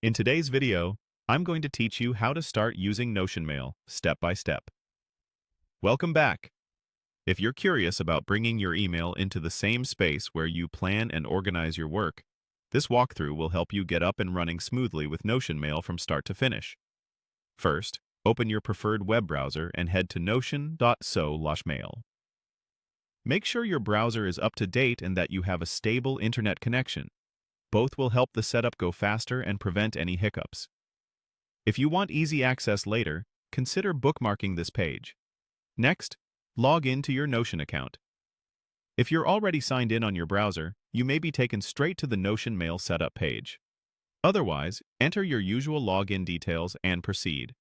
In today's video, I'm going to teach you how to start using Notion Mail step by step. Welcome back. If you're curious about bringing your email into the same space where you plan and organize your work, this walkthrough will help you get up and running smoothly with Notion Mail from start to finish. First, open your preferred web browser and head to notion.so/mail. Make sure your browser is up to date and that you have a stable internet connection. Both will help the setup go faster and prevent any hiccups. If you want easy access later, consider bookmarking this page. Next, log in to your Notion account. If you're already signed in on your browser, you may be taken straight to the Notion Mail setup page. Otherwise, enter your usual login details and proceed.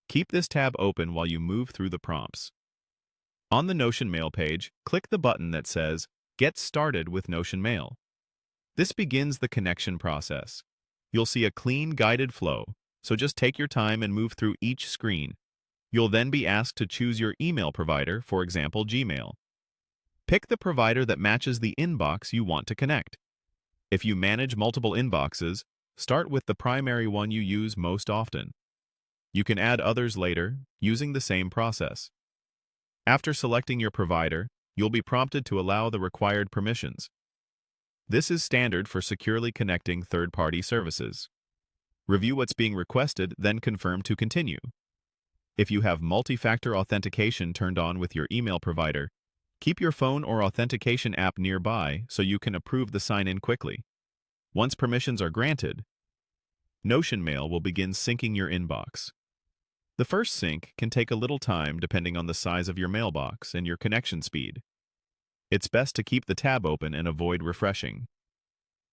Keep this tab open while you move through the prompts. On the Notion Mail page, click the button that says Get Started with Notion Mail. This begins the connection process. You'll see a clean, guided flow, so just take your time and move through each screen. You'll then be asked to choose your email provider, for example, Gmail. Pick the provider that matches the inbox you want to connect. If you manage multiple inboxes, start with the primary one you use most often. You can add others later, using the same process. After selecting your provider, you'll be prompted to allow the required permissions. This is standard for securely connecting third-party services. Review what's being requested, then confirm to continue. If you have multi-factor authentication turned on with your email provider, keep your phone or authentication app nearby so you can approve the sign-in quickly. Once permissions are granted, Notion Mail will begin syncing your inbox. The first sync can take a little time depending on the size of your mailbox and your connection speed. It's best to keep the tab open and avoid refreshing.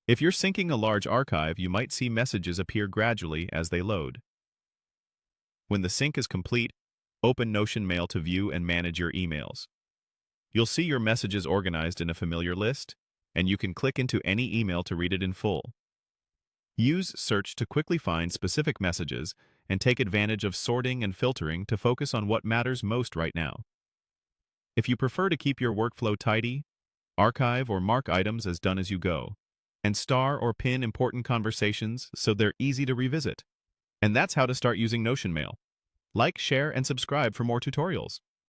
If you're syncing a large archive, you might see messages appear gradually as they load. When the sync is complete, open Notion Mail to view and manage your emails. You'll see your messages organized in a familiar list, and you can click into any email to read it in full. Use Search to quickly find specific messages and take advantage of sorting and filtering to focus on what matters most right now. If you prefer to keep your workflow tidy, archive or mark items as done as you go, and star or pin important conversations so they're easy to revisit. And that's how to start using Notion Mail. Like, share, and subscribe for more tutorials.